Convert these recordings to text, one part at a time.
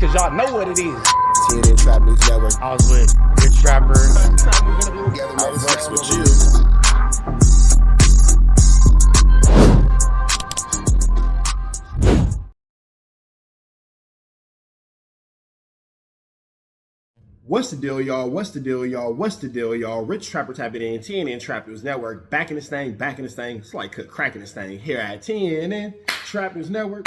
cause y'all know what it is. TNN Trap News Network. I was with Rich Rapper. I fucks with you. What's the deal, y'all? What's the deal, y'all? What's the deal, y'all? Rich Trapper tapping in, TNN Trap News Network. Back in this thing, back in this thing. It's like cracking this thing here at TNN Trap News Network.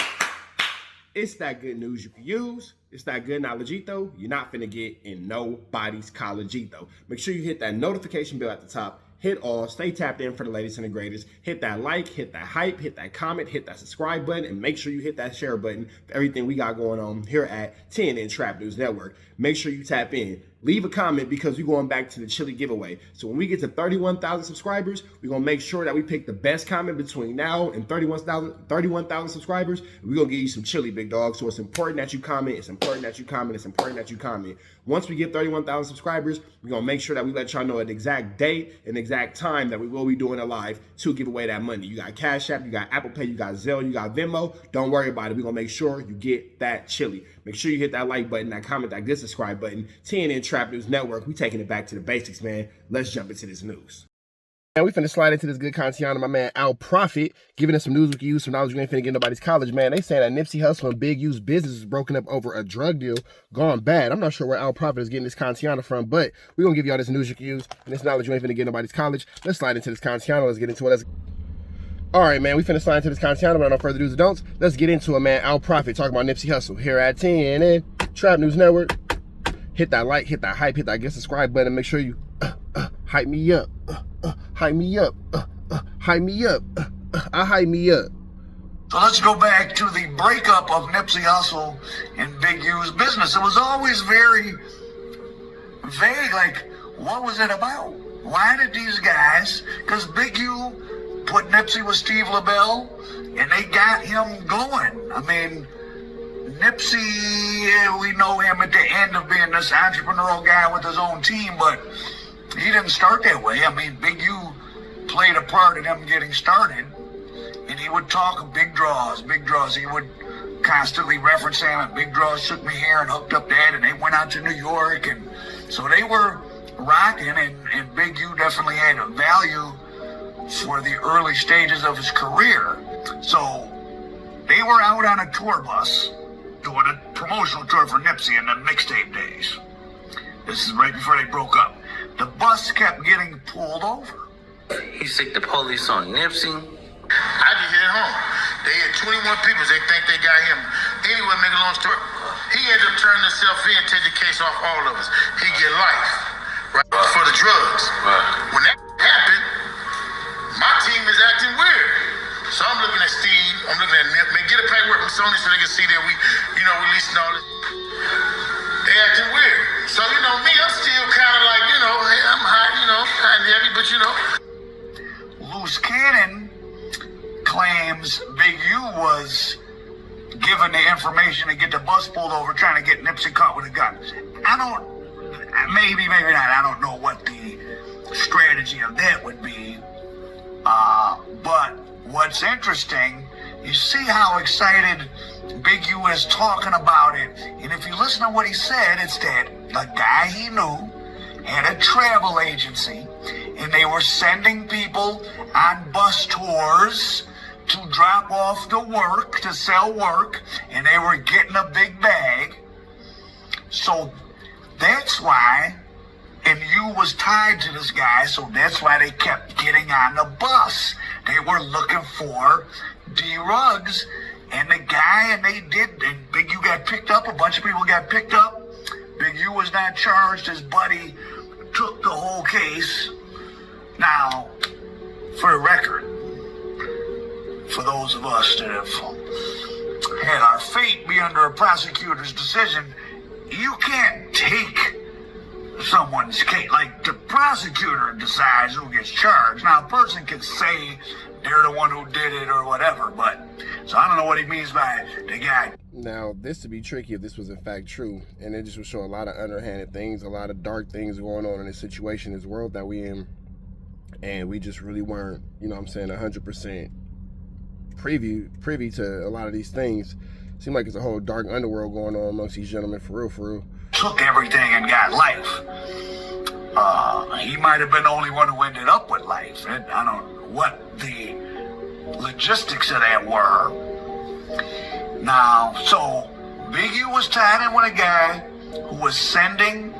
It's that good news you can use. It's that good knowledgeito you're not finna get in nobody's collegeito. Make sure you hit that notification bell at the top. Hit all, stay tapped in for the latest and the greatest. Hit that like, hit that hype, hit that comment, hit that subscribe button, and make sure you hit that share button for everything we got going on here at TNN Trap News Network. Make sure you tap in. Leave a comment because we're going back to the chili giveaway. So when we get to 31,000 subscribers, we're going to make sure that we pick the best comment between now and 31,000 subscribers. And we're going to give you some chili, big dog. So it's important that you comment. It's important that you comment. It's important that you comment. Once we get 31,000 subscribers, we're going to make sure that we let y'all know an exact date and exact time that we will be doing a live to give away that money. You got Cash App, you got Apple Pay, you got Zelle, you got Venmo. Don't worry about it. We're going to make sure you get that chili. Make sure you hit that like button, that comment, that good subscribe button. TNN Trap News Network. We taking it back to the basics, man. Let's jump into this news. And we finna slide into this good content. My man Al Prophet giving us some news we can use, some knowledge we ain't finna get nobody's college, man. They saying that Nipsey Hussle and Big U's business is broken up over a drug deal gone bad. I'm not sure where Al Prophet is getting this content from, but we're gonna give y'all this news you can use and this knowledge you ain't finna get nobody's college. Let's slide into this content. Let's get into it. All right, man, we finna slide into this content, but no further do's or don'ts. Let's get into it, man. Al Prophet talking about Nipsey Hussle here at TNN Trap News Network. Hit that like, hit that hype, hit that get subscribe button. Make sure you hype me up, hype me up, hype me up, I hype me up. So let's go back to the breakup of Nipsey Hussle and Big U's business. It was always very vague, like, what was it about? Why did these guys, because Big U put Nipsey with Steve LaBelle, and they got him going. I mean, Nipsey, we know him at the end of being this entrepreneurial guy with his own team, but he didn't start that way. I mean, Big U played a part in him getting started, and he would talk of big draws, big draws. He would constantly reference him, and big draws shook me here and hooked up that, and they went out to New York, and so they were rocking, and Big U definitely had a value for the early stages of his career. So they were out on a tour bus doing a promotional tour for Nipsey in the mixtape days. This is right before they broke up. The bus kept getting pulled over. He sicked the police on Nipsey. I just hit home. They had 21 people. They think they got him. Anyway, make a long story. He ended up turning himself in and take the case off all of us. He get life, right, for the drugs. Right. When that happened, my team is acting weird. So I'm looking at Steve, I'm looking at Nip, man, get a paperwork from Sony so they can see that we, releasing all this. They acting weird. So, me, I'm still kind of like, hey, I'm hot and heavy, but Loose Cannon claims Big U was given the information to get the bus pulled over trying to get Nipsey caught with a gun. Maybe not. I don't know what the strategy of that would be. But what's interesting, you see how excited Big U is talking about it. And if you listen to what he said, it's that the guy he knew had a travel agency, and they were sending people on bus tours to drop off the work, to sell work, and they were getting a big bag. So that's why, and you was tied to this guy, so that's why they kept getting on the bus. They were looking for D-Rugs, and the guy, and they did, and Big U got picked up, a bunch of people got picked up. Big U was not charged, his buddy took the whole case. Now, for the record, for those of us that have had our fate be under a prosecutor's decision, you can't take someone's case. Like, the prosecutor decides who gets charged. Now, a person can say they're the one who did it or whatever, but so I don't know what he means by the guy. Now, this would be tricky if this was in fact true, and it just would show a lot of underhanded things, a lot of dark things going on in this situation, this world that we in, and we just really weren't, 100% privy to a lot of these things. Seems like it's a whole dark underworld going on amongst these gentlemen, for real, for real. Took everything and got life. He might have been the only one who ended up with life. And I don't know what the logistics of that were. Now, so Big U was tied in with a guy who was sending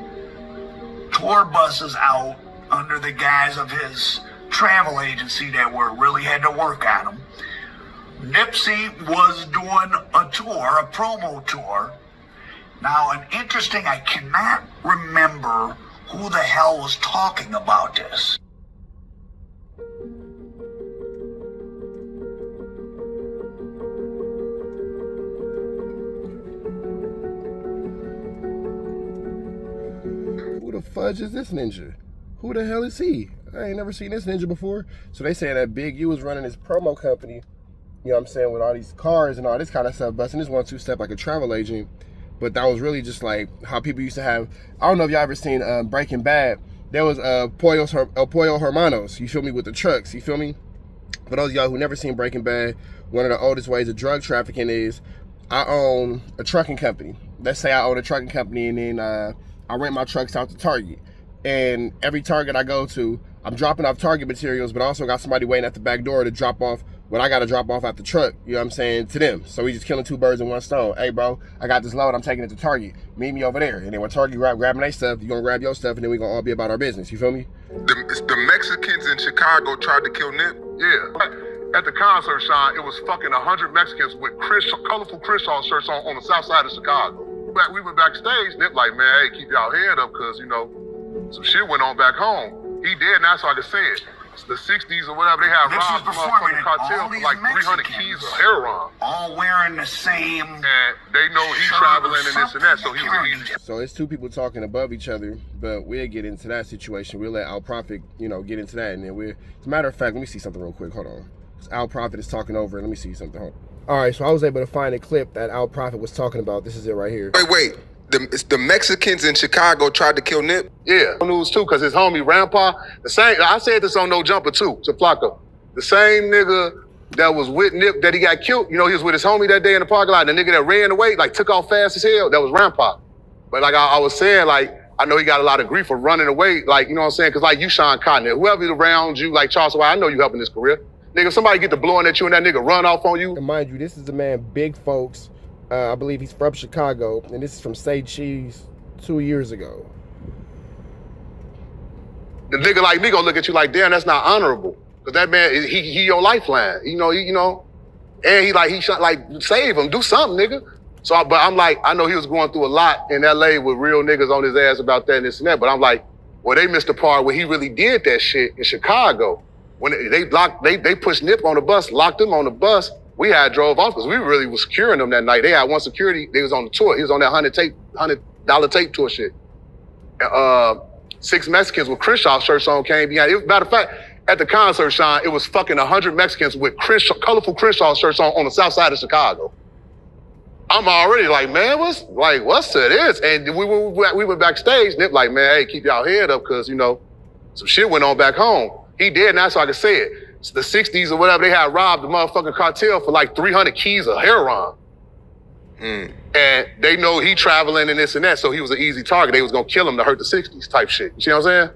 tour buses out under the guise of his travel agency that really had to work on him. Nipsey was doing a tour, a promo tour. Now, I cannot remember who the hell was talking about this. Who the fudge is this ninja? Who the hell is he? I ain't never seen this ninja before. So they saying that Big U was running his promo company, you know what I'm saying, with all these cars and all this kind of stuff, busting this 1-2 step like a travel agent. But that was really just like how people used to have, I don't know if y'all ever seen Breaking Bad. There was Pollo Hermanos, you feel me, with the trucks, you feel me? For those of y'all who never seen Breaking Bad, one of the oldest ways of drug trafficking is I own a trucking company. Let's say I own a trucking company and then I rent my trucks out to Target. And every Target I go to, I'm dropping off Target materials, but I also got somebody waiting at the back door to drop off what I got to drop off at the truck, you know what I'm saying, to them. So we just killing 2 birds in 1 stone. Hey, bro, I got this load. I'm taking it to Target. Meet me over there. And then when Target grabbing their stuff, you're going to grab your stuff, and then we're going to all be about our business. You feel me? The Mexicans in Chicago tried to kill Nip? Yeah. At the concert, Sean, it was fucking 100 Mexicans with colorful Crenshaw shirts on the south side of Chicago. We went backstage, Nip like, man, hey, keep y'all head up, because, you know, some shit went on back home. He dead, and that's why I just said. The 60s or whatever, they had robbed the motherfucking cartel for like 300 keys of heroin. All wearing the same. And they know he's traveling and this and that, so he was easy. So it's 2 people talking above each other, but we'll get into that situation. We'll let Al Prophet, you know, get into that, and then as a matter of fact, let me see something real quick. Hold on. Al Prophet is talking over it. Let me see something. Hold on. All right, so I was able to find a clip that Al Prophet was talking about. This is it right here. Wait. The Mexicans in Chicago tried to kill Nip? Yeah, news too, because his homie Grandpa, the same, I said this on No Jumper too, to Flacco. The same nigga that was with Nip that he got killed, you know, he was with his homie that day in the parking lot, and the nigga that ran away, like took off fast as hell, that was Grandpa. But like I was saying, like, I know he got a lot of grief for running away, like, you know what I'm saying? Because like you, Sean Cotton, whoever's around you, like Charles White, I know you helping his career. Nigga, somebody get to blowing at you and that nigga run off on you. And mind you, this is the man, Big Folks. I believe he's from Chicago, and this is from Say Cheese 2 years ago. The nigga like me gonna look at you like, damn, that's not honorable. Because that man, he your lifeline. You know, and he shot, like, save him, do something, nigga. So, but I'm like, I know he was going through a lot in LA with real niggas on his ass about that and this and that, but I'm like, well, they missed the part where he really did that shit in Chicago. When they pushed Nip on the bus, locked him on the bus, we had drove off because we really was securing them that night. They had one security, they was on the tour. He was on that $100 tape tour shit. 6 Mexicans with Crenshaw shirts on came behind. Matter of fact, at the concert, Sean, it was fucking 100 Mexicans with colorful Crenshaw shirts on the south side of Chicago. I'm already like, man, what's to this? And we went backstage, Nip like, man, hey, keep y'all head up, because, you know, some shit went on back home. He dead, and that's why I can say it. It's the 60s or whatever, they had robbed the motherfucking cartel for like 300 keys of heroin. And they know he traveling and this and that, so he was an easy target. They was gonna kill him to hurt the 60s type shit. You see what I'm saying?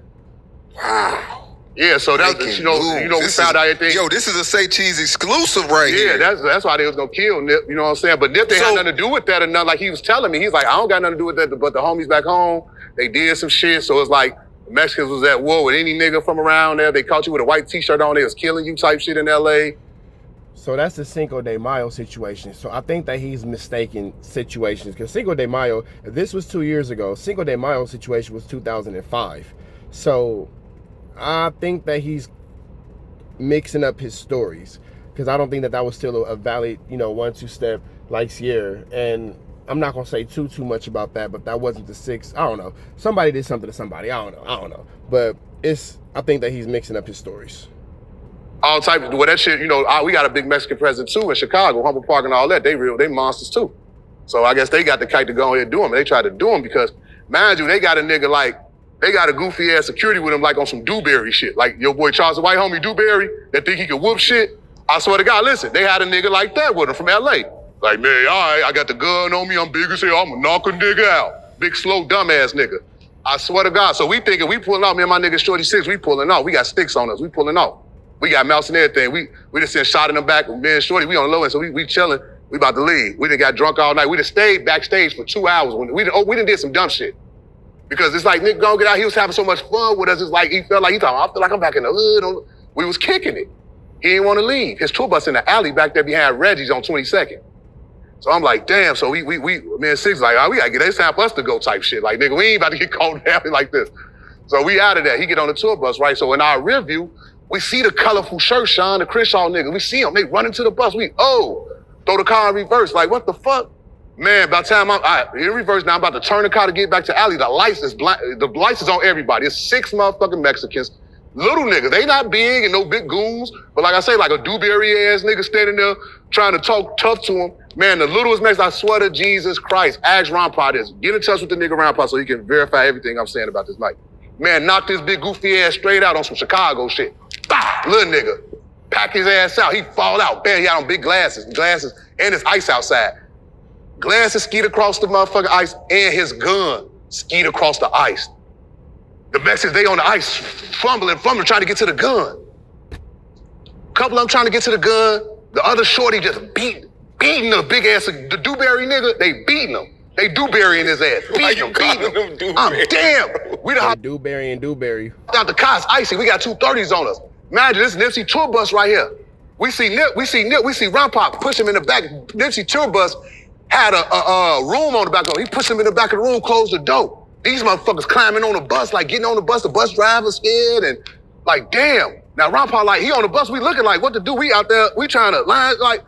Wow. Yeah, so that's, you know, we found out everything. Yo, this is a Say Cheese exclusive right here. Yeah, that's why they was gonna kill Nip, you know what I'm saying? But Nip didn't have nothing to do with that or nothing. Like he was telling me, he's like, I don't got nothing to do with that, but the homies back home, they did some shit, so it's like, Mexicans was at war with any nigga from around there. They caught you with a white t-shirt on, they was killing you type shit in LA. So that's the Cinco de Mayo situation. So I think that he's mistaken situations, because Cinco de Mayo, if this was 2 years ago, Cinco de Mayo situation was 2005. So I think that he's mixing up his stories, because I don't think that was still a valid, you know, 1-2 step like Sierra. And I'm not gonna say too much about that, but that wasn't the 6. I don't know. Somebody did something to somebody. I don't know. But I think that he's mixing up his stories. All type of, well, that shit, you know, we got a big Mexican presence too in Chicago, Humboldt Park and all that. They monsters too. So I guess they got the kite to go ahead and do them. And they tried to do them because, mind you, they got a nigga like, they got a goofy ass security with him like on some Dewberry shit. Like your boy Charles, the white homie Dewberry, that think he could whoop shit. I swear to God, listen, they had a nigga like that with him from LA. Like, man, all right, I got the gun on me. I'm big as hell. I'm gonna knock a nigga out. Big, slow, dumbass nigga. I swear to God. So we thinking we pulling out. Me and my nigga Shorty 6, we pulling out. We got sticks on us. We pulling out. We got mouse and everything. We just sent shot in the back. Me and Shorty, we on the low end. So we chilling. We about to leave. We done got drunk all night. We done stayed backstage for 2 hours. We done did some dumb shit. Because it's like, Nick, go get out. He was having so much fun with us. It's like, he felt like, I feel like I'm back in the hood. We was kicking it. He didn't want to leave. His tour bus in the alley back there behind Reggie's on 22nd. So I'm like, damn. So me and Six like, we gotta get, it's time for us to go type shit. Like, nigga, we ain't about to get caught down like this. So we out of there. He get on the tour bus, right? So in our rear view, we see the colorful shirt, Sean, the Crenshaw nigga. We see him. They run into the bus. Throw the car in reverse. Like, what the fuck? Man, by the time I'm in reverse now, I'm about to turn the car to get back to alley. The lights is on everybody. It's 6 motherfucking Mexicans. Little niggas. They not big and no big goons. But like I say, like a Dewberry ass nigga standing there trying to talk tough to him. Man, the littlest Mexican, I swear to Jesus Christ, ask Ron this. Get in touch with the nigga Ron so he can verify everything I'm saying about this night. Man, knock this big goofy ass straight out on some Chicago shit. Bah! Little nigga. Pack his ass out. He fall out. Bam, he had on big glasses, and his ice outside. Glasses skeet across the motherfucking ice, and his gun skeet across the ice. The Mexicans, they on the ice, fumbling, trying to get to the gun. Couple of them trying to get to the gun. The other shorty just beating the big ass, the Dewberry nigga, they beating him. They Dewberry in his ass. Beating him. I'm damn. We the Dewberry and Dewberry. Out the car's icy. We got 230s on us. Imagine this Nipsey tour bus right here. We see Ron Pop push him in the back. Nipsey tour bus had a room on the back of him. He pushed him in the back of the room, closed the door. These motherfuckers climbing on the bus, like getting on the bus driver scared and like, damn. Now Ron Pop, like, he on the bus, we looking like, what to do? We out there, we trying to line, like,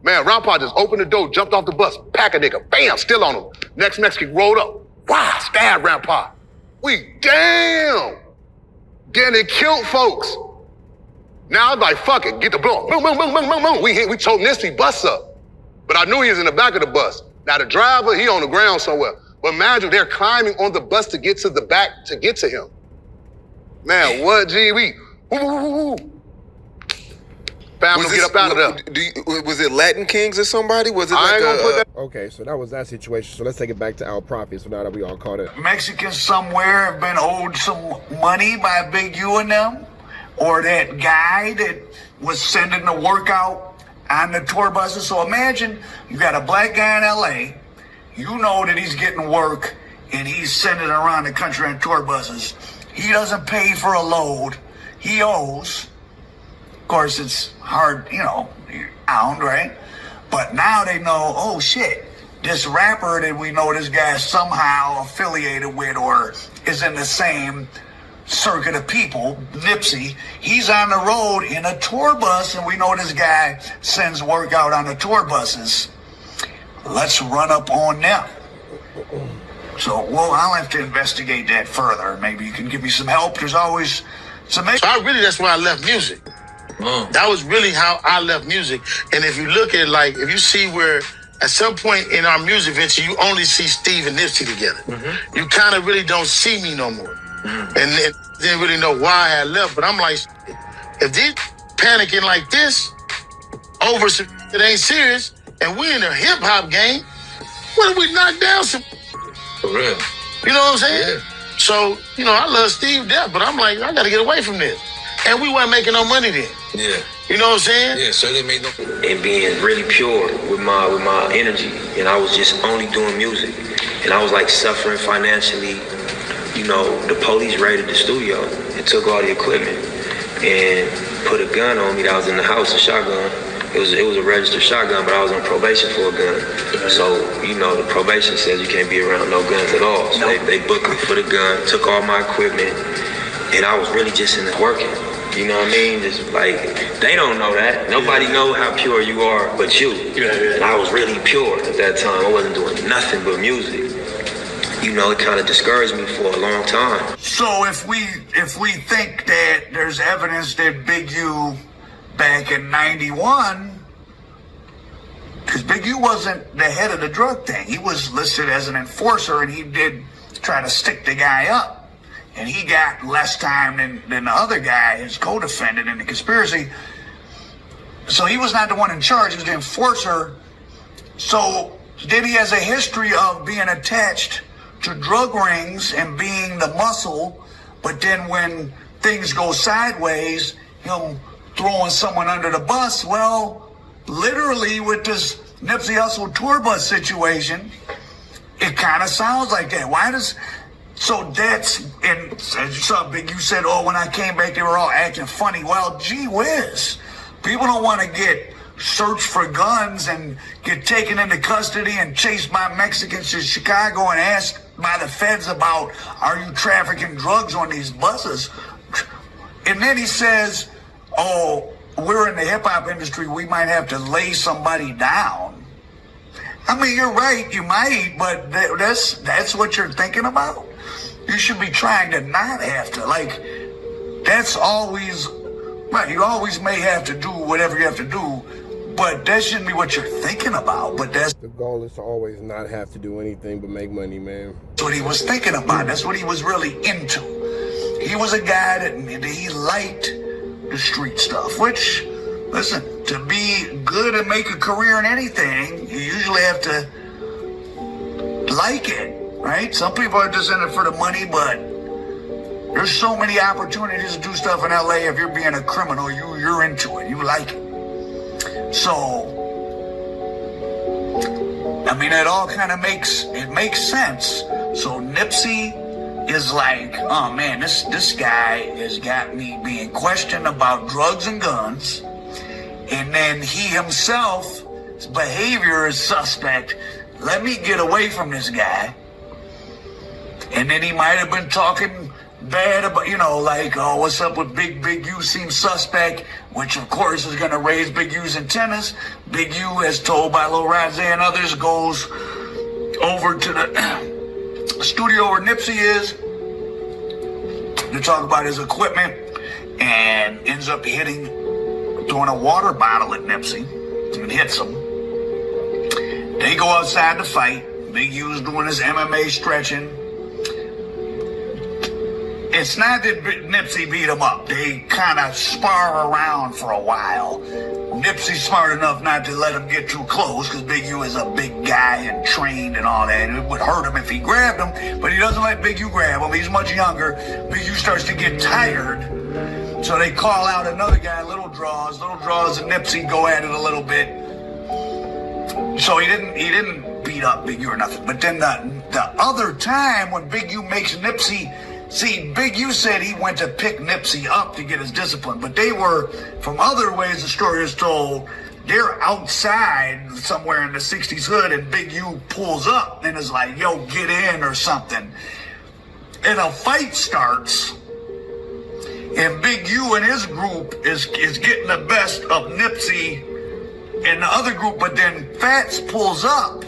man, Ron Pop just opened the door, jumped off the bus, pack a nigga, bam, still on him. Next Mexican rolled up, wow, stabbed Ron Pop. We, damn. Then they killed folks. Now I'm like, fuck it, get the blow. Boom, boom, boom, boom, boom, boom. We told Nipsey bus up. But I knew he was in the back of the bus. Now the driver, he on the ground somewhere. But imagine they're climbing on the bus to get to the back to get to him. Man, what, G? Found him, get up out of there. Was it Latin Kings or somebody? Was it I ain't gonna put that. Okay, so that was that situation. So let's take it back to Al Profit. So now that we all caught it. Mexicans somewhere have been owed some money by Big U and them, or that guy that was sending the workout on the tour buses. So imagine you got a black guy in LA, you know that he's getting work and he's sending around the country on tour buses. He doesn't pay for a load. He owes. Of course, it's hard, you're bound, right? But now they know, oh shit, this rapper that we know this guy somehow affiliated with or is in the same circuit of people, Nipsey, he's on the road in a tour bus, and we know this guy sends work out on the tour buses. Let's run up on them. So, I'll have to investigate that further. Maybe you can give me some help. There's always some... So that's why I left music. That was really how I left music. And if you look at, like, if you see where at some point in our music venture, you only see Steve and Nipsey together. Mm-hmm. You kind of really don't see me no more. Mm-hmm. And didn't really know why I had left. But I'm like, if they panicking like this over some that ain't serious, and we in a hip hop game, what if we knock down some? For real. You know what I'm saying? Yeah. So, I love Steve to death, but I'm like, I gotta get away from this. And we weren't making no money then. Yeah. You know what I'm saying? Yeah, so they made no... And being really pure with my energy. And I was just only doing music. And I was like suffering financially. The police raided the studio and took all the equipment and put a gun on me that was in the house, a shotgun. It was a registered shotgun, but I was on probation for a gun. So, the probation says you can't be around no guns at all. So they booked me for the gun, took all my equipment, and I was really just in there working. You know what I mean? Just like, they don't know that. Nobody know how pure you are but you. And I was really pure at that time. I wasn't doing nothing but music. It kind of discouraged me for a long time. So if we think that there's evidence that Big U back in 91, because Big U wasn't the head of the drug thing. He was listed as an enforcer, and he did try to stick the guy up. And he got less time than the other guy, his co-defendant in the conspiracy. So he was not the one in charge. He was the enforcer. So then he has a history of being attached to drug rings and being the muscle, but then when things go sideways, him throwing someone under the bus. Well, literally with this Nipsey Hussle tour bus situation, it kind of sounds like that. Why does... So that's, and as you saw, Big U said, oh, when I came back, they were all acting funny. Well, gee whiz. People don't want to get searched for guns and get taken into custody and chased by Mexicans to Chicago and asked by the feds about, are you trafficking drugs on these buses? And then he says, oh, we're in the hip-hop industry, we might have to lay somebody down. I mean, you're right, you might, but that's what you're thinking about? You should be trying to not have to. Like, that's always, right, you always may have to do whatever you have to do, but that shouldn't be what you're thinking about. But that's... The goal is to always not have to do anything but make money, man. That's what he was thinking about. That's what he was really into. He was a guy that he liked the street stuff, which, listen, to be good and make a career in anything, you usually have to like it. Right? Some people are just in it for the money, but there's so many opportunities to do stuff in LA. If you're being a criminal, you're into it. You like it. So, I mean, it all kind of makes sense. So Nipsey is like, oh man, this guy has got me being questioned about drugs and guns. And then he himself, his behavior is suspect. Let me get away from this guy. And then he might have been talking bad about, you know, like, oh, what's up with Big U seems suspect, which of course is going to raise Big U's antennas. Big U, as told by Lil Razzie and others, goes over to the studio where Nipsey is to talk about his equipment and ends up throwing a water bottle at Nipsey and hits him. They go outside to fight. Big U's doing his MMA stretching. It's not that Nipsey beat him up. They kind of spar around for a while. Nipsey's smart enough not to let him get too close because Big U is a big guy and trained and all that. It would hurt him if he grabbed him, but he doesn't let Big U grab him. He's much younger. Big U starts to get tired. So they call out another guy, Little Draws. Little Draws and Nipsey go at it a little bit. So he didn't beat up Big U or nothing. But then the other time when Big U makes Nipsey... See, Big U said he went to pick Nipsey up to get his discipline, but they were, from other ways the story is told, they're outside somewhere in the 60s hood and Big U pulls up and is like, yo, get in or something. And a fight starts and Big U and his group is getting the best of Nipsey and the other group, but then Fats pulls up,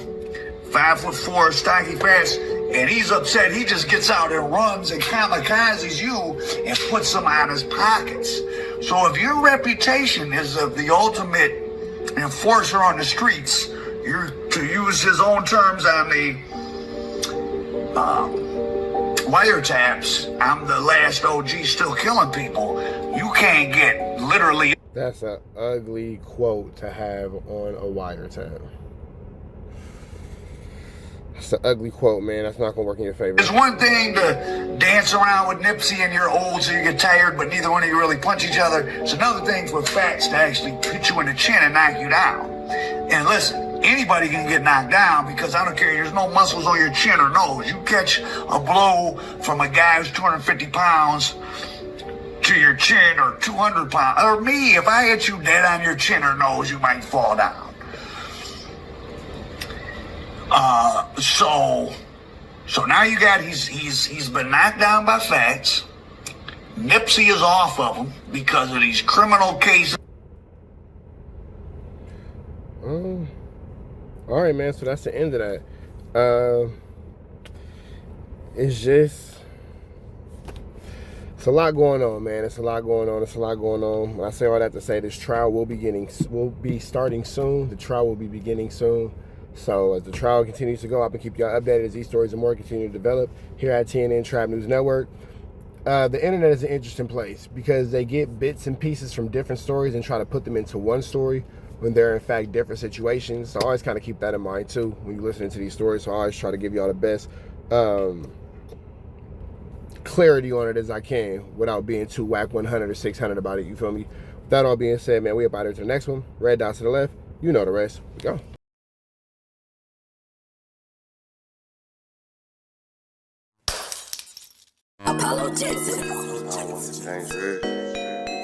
5'4", stocky Fats, and he's upset. He just gets out and runs and kamikazes you and puts them out of his pockets. So if your reputation is of the ultimate enforcer on the streets, you're, to use his own terms on the wiretaps, I'm the last OG still killing people. You can't get literally... That's an ugly quote to have on a wiretap. It's an ugly quote, man. That's not going to work in your favor. It's one thing to dance around with Nipsey and you're old so you get tired, but neither one of you really punch each other. It's another thing for Fats to actually hit you in the chin and knock you down. And listen, anybody can get knocked down because I don't care. There's no muscles on your chin or nose. You catch a blow from a guy who's 250 pounds to your chin or 200 pounds. Or me, if I hit you dead on your chin or nose, you might fall down. So now you got, he's been knocked down by Fats. Nipsey is off of him because of these criminal cases. All right, man. So that's the end of that. It's a lot going on, man. It's a lot going on. When I say all that to say, this trial will be starting soon. The trial will be beginning soon. So as the trial continues to go, I'll keep y'all updated as these stories and more continue to develop here at TNN Trap News Network. The internet is an interesting place because they get bits and pieces from different stories and try to put them into one story. when they're in fact different situations. So I always kind of keep that in mind too when you're listening to these stories. So I always try to give y'all the best clarity on it as I can without being too whack 100 or 600 about it. You feel me? With that all being said, man, we about to the next one. Red dots to the left. You know the rest. We go. Apollo Jackson. It's dangerous. You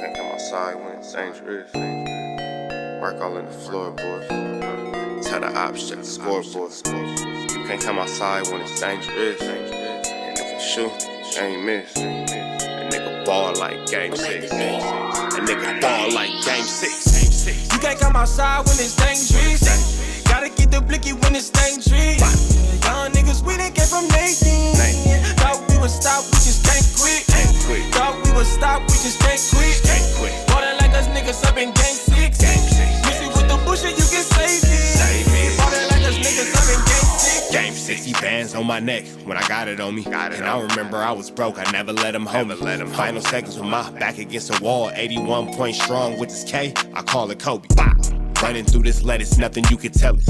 can't come outside when it's dangerous. Work all in the floorboard. Tell the ops check the scoreboard. You can't come outside when it's dangerous. And if you shoot, you ain't miss. A nigga ball like game 6. A nigga ball like game 6. You can't come outside when it's dangerous. Gotta get the blicky when it's dangerous. Young niggas, we done came from Nathan. Thought we would stop, we just can't quit. Thought we would stop, we just can't quit. Ballin' like us niggas up in game 6. Missy with the bullshit, you can save it. Ballin' like us niggas up in game 6. Game 60 bands on my neck when I got it on me. And I remember I was broke, I never let them hold me. Final seconds with my back against the wall. 81 point strong with this K, I call it Kobe. Running through this lettuce, nothing you can tell it.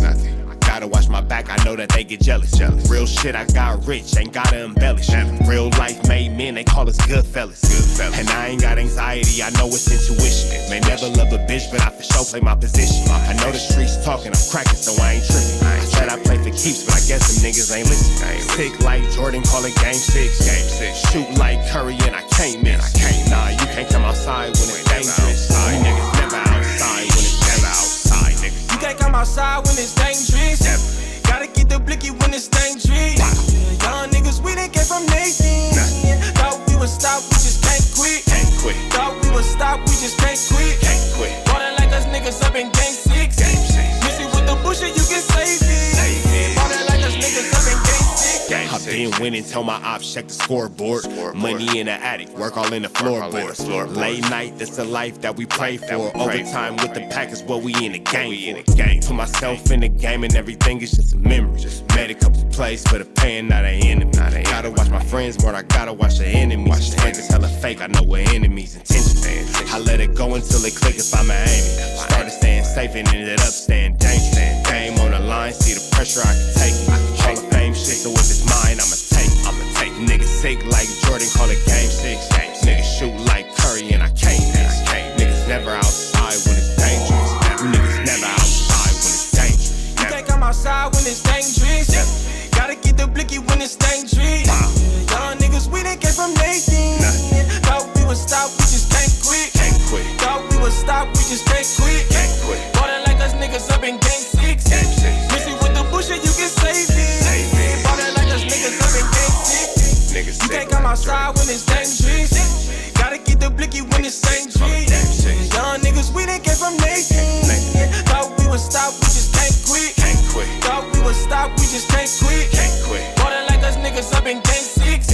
Gotta watch my back, I know that they get jealous. Real shit, I got rich, ain't gotta embellish. Real life made men, they call us good fellas. And I ain't got anxiety, I know it's intuition. May never love a bitch, but I for sure play my position. I know the streets talking, I'm cracking, so I ain't tripping. I said I play for keeps, but I guess them niggas ain't listening. Sick like Jordan, call it game 6. Shoot like Curry and I can't miss. Nah, you can't come outside when it's dangerous. You niggas never outside when it's outside, nigga. You can't come outside when it's dangerous. Gotta get the blicky when it's dangerous. Young niggas, we done came from Nathan. Thought we would stop, we just can't quit. Thought we would stop, we just can't quit. Ballin' like us niggas up in game 6. Missy with the bullshit, you can save it. Ballin' like us niggas up in game 6. I've been winning, tell my ops check the scoreboard. Money in the attic, work all in the floorboards. Late night, that's the life that we pray for. Overtime with the pack is what we in the game for. Put myself in the game and everything is just a memory. Made a couple plays for the pain, not an enemy. Gotta watch my friends more, I gotta watch the enemies. Friends is hella fake, I know we're enemies' intentions. I let it go until it click if I'm an aiming. Started staying safe and ended up staying dangerous. Game on the line, see the pressure I can take. Hall of Fame shit, so if it's mine, I'ma take. Niggas sick like Jordan, call it game 6. Niggas shoot like Curry and I can't miss. Niggas never outside when it's dangerous. Niggas never outside when it's dangerous. You can't come outside when it's dangerous. Gotta get the blicky when it's dangerous. Young niggas, we done came from Nathan. Thought we would stop, we just can't quit. Thought we would stop, we just can't quit. Ballin' like us niggas up in game 6. Missy with the bullshit, you can save it. Ballin' like us niggas up in game 6. You can't come outside when it's dangerous. Gotta get the blicky when it's dangerous. Young niggas, we done came from Nathan. Thought we would stop, we just can't quit. Thought we would stop, we just can't quit. Ballin' like us niggas up in game 6.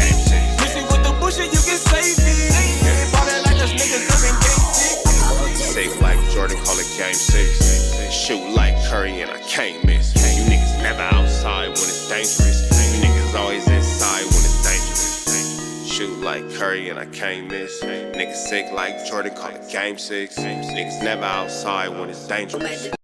Missy with the bullshit, you can save it. Ballin' like us niggas up in game 6. Sick like Jordan, call it game 6. Shoot like Curry and I can't miss. You niggas never outside when it's dangerous. You niggas always inside when it's dangerous. Shoot like Curry and I can't miss. Niggas sick like Jordan, call it game 6. Niggas never outside when it's dangerous.